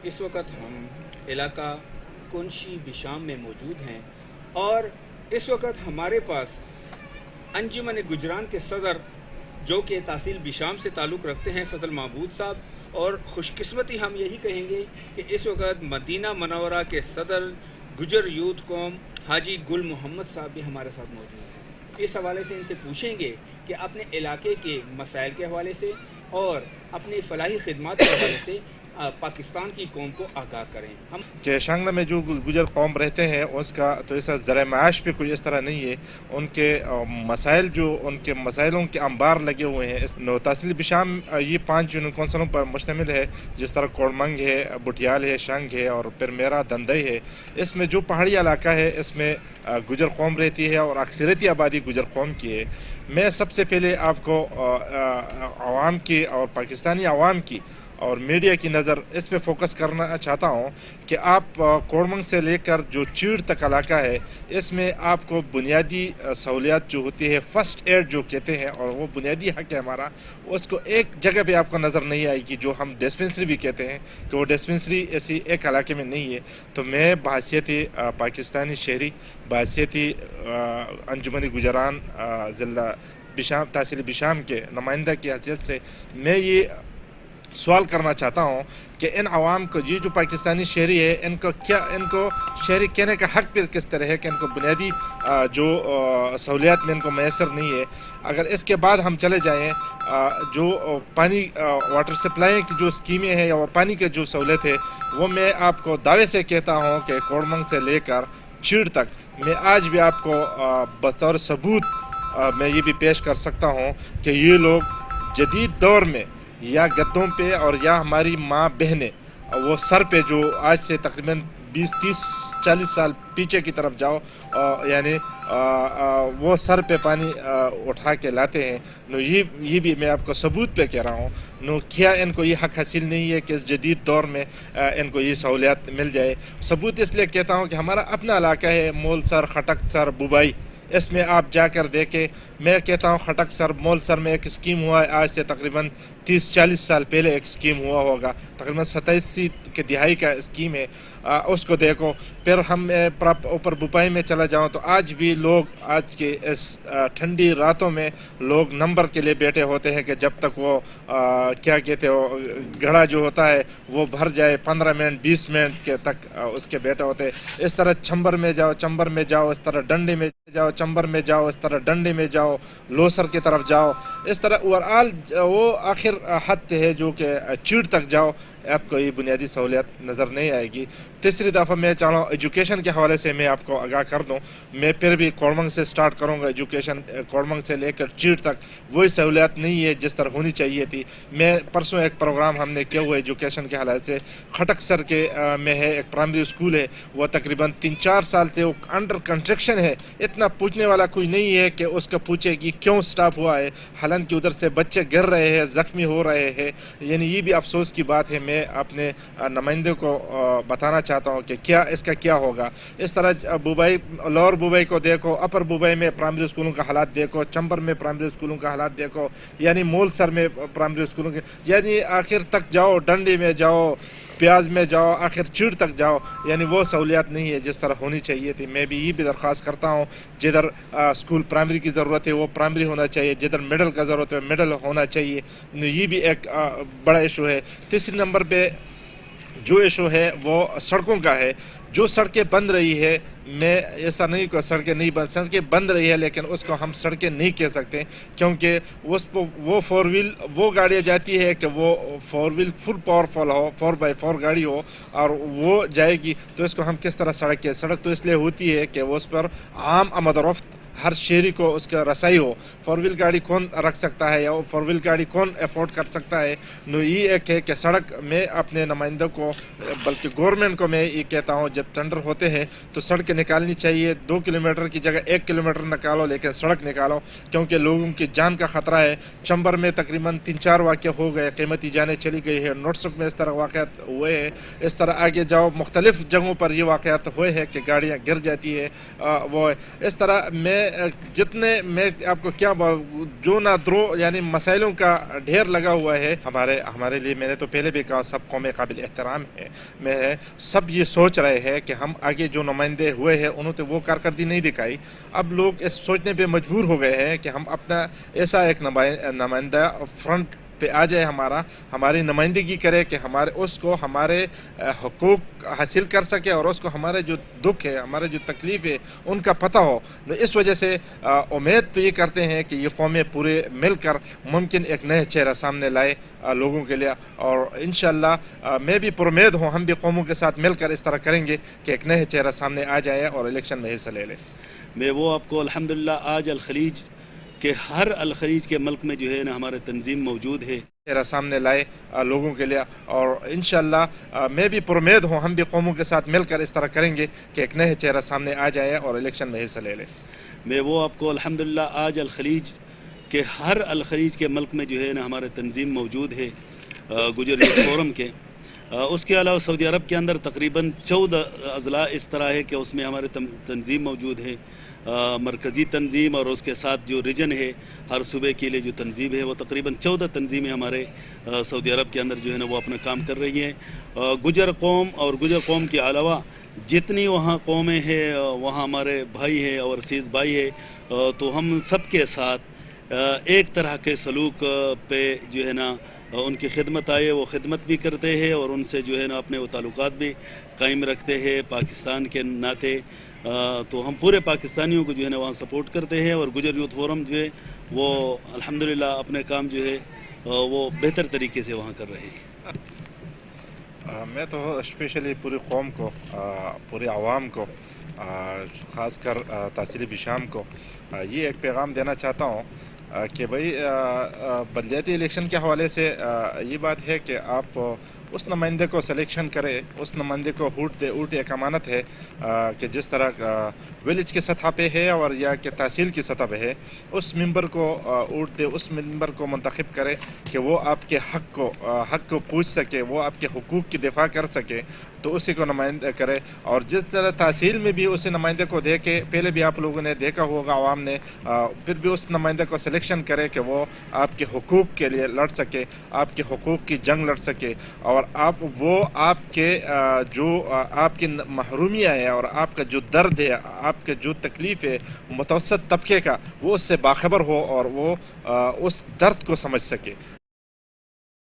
اس وقت ہم علاقہ کنشی بشام میں موجود ہیں اور اس وقت ہمارے پاس انجمن گجران کے صدر جو کہ تحصیل بشام سے تعلق رکھتے ہیں فضل محمود صاحب، اور خوش قسمتی ہم یہی کہیں گے کہ اس وقت مدینہ منورہ کے صدر گجر یوتھ قوم حاجی گل محمد صاحب بھی ہمارے ساتھ موجود ہیں۔ اس حوالے سے ان سے پوچھیں گے کہ اپنے علاقے کے مسائل کے حوالے سے اور اپنی فلاحی خدمات کے حوالے سے پاکستان کی قوم کو آگاہ کریں۔ ہم کہ شانگلہ میں جو گجر قوم رہتے ہیں اس کا تو ایسا ذرائع معاش پہ کوئی اس طرح نہیں ہے، ان کے مسائل جو ان کے مسائلوں کے انبار لگے ہوئے ہیں۔ تحصیل بشام یہ 5 یونین کونسلوں پر مشتمل ہے، جس طرح کوڑمنگ ہے، بٹیال ہے، شنگ ہے اور پھر میرا دندئی ہے۔ اس میں جو پہاڑی علاقہ ہے اس میں گجر قوم رہتی ہے اور اکثریتی آبادی گجر قوم کی ہے۔ میں سب سے پہلے آپ کو عوام کی اور پاکستانی عوام کی اور میڈیا کی نظر اس پہ فوکس کرنا چاہتا ہوں کہ آپ کوڑمنگ سے لے کر جو چیڑ تک علاقہ ہے اس میں آپ کو بنیادی سہولیات جو ہوتی ہے، فرسٹ ایڈ جو کہتے ہیں، اور وہ بنیادی حق ہے ہمارا، اس کو ایک جگہ پہ آپ کو نظر نہیں آئے گی، جو ہم ڈسپنسری بھی کہتے ہیں کہ وہ ڈسپنسری ایسی ایک علاقے میں نہیں ہے۔ تو میں بحیثیت پاکستانی شہری، بحیثیت انجمن گجران ضلع بشام تحصیل بشام کے نمائندہ کی حیثیت سے میں یہ سوال کرنا چاہتا ہوں کہ ان عوام کو یہ جو پاکستانی شہری ہے ان کو شہری کہنے کا حق پھر کس طرح ہے کہ ان کو بنیادی جو سہولیات میں ان کو میسر نہیں ہے۔ اگر اس کے بعد ہم چلے جائیں جو پانی واٹر سپلائی کی جو اسکیمیں ہیں یا پانی کی جو سہولت ہے، وہ میں آپ کو دعوے سے کہتا ہوں کہ کوڑمنگ سے لے کر چیڑ تک میں آج بھی آپ کو بطور ثبوت میں یہ بھی پیش کر سکتا ہوں کہ یہ لوگ جدید دور میں یا گدوں پہ اور یا ہماری ماں بہنیں وہ سر پہ جو آج سے تقریباً 20 30 40 سال پیچھے کی طرف جاؤ یعنی وہ سر پہ پانی اٹھا کے لاتے ہیں۔ نو یہ بھی میں آپ کو ثبوت پہ کہہ رہا ہوں۔ نو کیا ان کو یہ حق حاصل نہیں ہے کہ اس جدید دور میں ان کو یہ سہولیات مل جائے؟ ثبوت اس لیے کہتا ہوں کہ ہمارا اپنا علاقہ ہے مول سر، خٹک سر، بوبائی، اس میں آپ جا کر دیکھیں۔ میں کہتا ہوں خٹک سر، مول سر میں ایک اسکیم ہوا ہے آج سے تقریباً 30 40 سال پہلے ایک اسکیم ہوا ہوگا، تقریباً 87 کے دہائی کا اسکیم ہے، اس کو دیکھو۔ پھر ہم اوپر بوپائی میں چلا جاؤں تو آج بھی لوگ آج کے اس ٹھنڈی راتوں میں لوگ نمبر کے لیے بیٹھے ہوتے ہیں کہ جب تک وہ کیا کہتے ہو گھڑا جو ہوتا ہے وہ بھر جائے، 15 منٹ 20 منٹ کے تک اس کے بیٹھے ہوتے ہیں۔ اس طرح چمبر میں جاؤ، اس طرح ڈنڈے میں جاؤ، چمبر میں جاؤ، اس طرح ڈنڈے میں جاؤ، لوسر کی طرف جاؤ، اس طرح اوورآل وہ آخر حد ہے جو کہ چیڑ تک جاؤ، آپ کو یہ بنیادی سہولیات نظر نہیں آئے گی۔ تیسری دفعہ میں چاہ رہا ہوں ایجوکیشن کے حوالے سے میں آپ کو آگاہ کر دوں۔ میں پھر بھی کوڑمنگ سے سٹارٹ کروں گا۔ ایجوکیشن کوڑمنگ سے لے کر چیڑ تک وہی سہولیات نہیں ہے جس طرح ہونی چاہیے تھی۔ میں پرسوں ایک پروگرام ہم نے کیا ہوا ایجوکیشن کے حوالے سے، خٹک سر کے میں ہے ایک پرائمری اسکول ہے، وہ تقریباً 3-4 سال سے وہ انڈر کنسٹرکشن ہے۔ اتنا پوچھنے والا کوئی نہیں ہے کہ اس کا پوچھے کہ کیوں سٹاپ ہوا ہے، حالانکہ ادھر سے بچے گر رہے ہیں، زخمی ہو رہے ہیں۔ یعنی یہ بھی افسوس کی بات ہے۔ میں اپنے نمائندے کو بتانا چاہتا ہوں کہ کیا اس کا کیا ہوگا۔ اس طرح بوبائی، لوور بوبائی کو دیکھو، اپر بوبائی میں پرائمری اسکولوں کا حالات دیکھو، چمبر میں پرائمری اسکولوں کا حالات دیکھو، یعنی مول سر میں پرائمری اسکولوں کے، یعنی آخر تک جاؤ، ڈنڈی میں جاؤ، پیاز میں جاؤ، آخر چیڑ تک جاؤ، یعنی وہ سہولیات نہیں ہے جس طرح ہونی چاہیے تھی۔ میں بھی یہ بھی درخواست کرتا ہوں جدھر اسکول پرائمری کی ضرورت ہے وہ پرائمری ہونا چاہیے، جدھر مڈل کا ضرورت ہے مڈل ہونا چاہیے۔ یہ بھی ایک بڑا ایشو ہے۔ تیسری نمبر پہ جو ایشو ہے وہ سڑکوں کا ہے۔ جو سڑکیں بند رہی ہے، میں ایسا نہیں کہ سڑکیں بند رہی ہے، لیکن اس کو ہم سڑکیں نہیں کہہ سکتے، کیونکہ اس کو وہ 4 ویل وہ گاڑیاں جاتی ہے کہ وہ 4 ویل فل پاورفل ہو، 4x4 گاڑی ہو اور وہ جائے گی، تو اس کو ہم کس طرح سڑک کہہ؟ سڑک تو اس لیے ہوتی ہے کہ وہ اس پر عام آمد و رفت ہر شہری کو اس کا رسائی ہو۔ 4 ویل گاڑی کون رکھ سکتا ہے یا 4 ویل گاڑی کون افورڈ کر سکتا ہے؟ نو یہ ایک ہے کہ سڑک میں اپنے نمائندوں کو بلکہ گورنمنٹ کو میں یہ کہتا ہوں جب ٹینڈر ہوتے ہیں تو سڑکیں نکالنی چاہیے۔ 2 کلومیٹر کی جگہ 1 کلومیٹر نکالو، لیکن سڑک نکالو، کیونکہ لوگوں کی جان کا خطرہ ہے۔ چمبر میں تقریباً 3-4 واقعہ ہو گئے، قیمتی جانیں چلی گئی ہے۔ نوٹسک میں اس طرح واقعات ہوئے ہیں۔ اس طرح آگے جاؤ، مختلف جگہوں پر یہ واقعات ہوئے ہیں کہ گاڑیاں گر جاتی ہے۔ وہ اس طرح میں جتنے میں آپ کو کیا جو نہ درو یعنی مسائلوں کا ڈھیر لگا ہوا ہے ہمارے لیے. میں نے تو پہلے بھی کہا سب قومیں قابل احترام ہے سب یہ سوچ رہے ہیں کہ ہم آگے جو نمائندے ہوئے ہیں انہوں نے وہ کارکردگی نہیں دکھائی. اب لوگ اس سوچنے پہ مجبور ہو گئے ہیں کہ ہم اپنا ایسا ایک نمائندہ فرنٹ پہ آ جائے ہماری نمائندگی کرے کہ ہمارے حقوق حاصل کر سکے اور اس کو ہمارے جو دکھ ہے ہمارے جو تکلیف ہے ان کا پتہ ہو. اس وجہ سے امید تو یہ کرتے ہیں کہ یہ قومیں پورے مل کر ممکن ایک نئے چہرہ سامنے لائے لوگوں کے لیے. اور انشاءاللہ میں بھی پرامید ہوں ہم بھی قوموں کے ساتھ مل کر اس طرح کریں گے کہ ایک نئے چہرہ سامنے آ جائے اور الیکشن میں حصہ لے لے. میں وہ آپ کو الحمدللہ آج الخلیج کہ ہر الخلیج کے ملک میں جو ہے نا ہمارے تنظیم موجود ہے چہرہ سامنے لائے لوگوں کے لیے. اور انشاءاللہ میں بھی پرامید ہوں ہم بھی قوموں کے ساتھ مل کر اس طرح کریں گے کہ ایک نئے چہرہ سامنے آ جائے اور الیکشن میں حصہ لے لے. میں وہ آپ کو الحمدللہ آج الخلیج کہ ہر الخلیج کے ملک میں جو ہے نا ہمارے تنظیم موجود ہے گجر یوتھ فورم کے. اس کے علاوہ سعودی عرب کے اندر تقریباً 14 اضلاع اس طرح ہے کہ اس میں ہمارے تنظیم موجود ہے. مرکزی تنظیم اور اس کے ساتھ جو ریجن ہے ہر صوبے کے لیے جو تنظیم ہے وہ تقریباً 14 تنظیمیں ہمارے سعودی عرب کے اندر جو ہے نا وہ اپنا کام کر رہی ہیں. گجر قوم اور گجر قوم کے علاوہ جتنی وہاں قومیں ہیں وہاں ہمارے بھائی ہیں اور عزیز بھائی ہے تو ہم سب کے ساتھ ایک طرح کے سلوک پہ جو ہے نا ان کی خدمت آئے وہ خدمت بھی کرتے ہیں اور ان سے جو ہے نا اپنے وہ تعلقات بھی قائم رکھتے ہیں پاکستان کے ناطے. تو ہم پورے پاکستانیوں کو جو ہے نا وہاں سپورٹ کرتے ہیں اور گجر یوتھ فورم جو ہے وہ الحمدللہ اپنے کام جو ہے وہ بہتر طریقے سے وہاں کر رہے ہیں. میں تو اسپیشلی پوری قوم کو پورے عوام کو خاص کر تحصیل بشام کو یہ ایک پیغام دینا چاہتا ہوں کہ بھائی بلدیاتی الیکشن کے حوالے سے یہ بات ہے کہ آپ اس نمائندے کو سلیکشن کرے اس نمائندے کو اوٹ ایک امانت ہے کہ جس طرح ولیج کی سطح پہ ہے اور یا کہ تحصیل کی سطح پہ ہے اس ممبر کو اوٹ دے اس ممبر کو منتخب کرے کہ وہ آپ کے حق کو پوچھ سکے وہ آپ کے حقوق کی دفاع کر سکے تو اسی کو نمائندہ کرے. اور جس طرح تحصیل میں بھی اسی نمائندے کو دے کے پہلے بھی آپ لوگوں نے دیکھا ہوگا عوام نے پھر بھی اس نمائندے کو سلیکشن کرے کہ وہ آپ کے حقوق کے لیے لڑ سکے آپ کے حقوق کی جنگ لڑ سکے اور آپ کے جو آپ کی محرومیاں ہیں اور آپ کا جو درد ہے آپ کے جو تکلیف ہے متوسط طبقے کا وہ اس سے باخبر ہو اور وہ اس درد کو سمجھ سکے.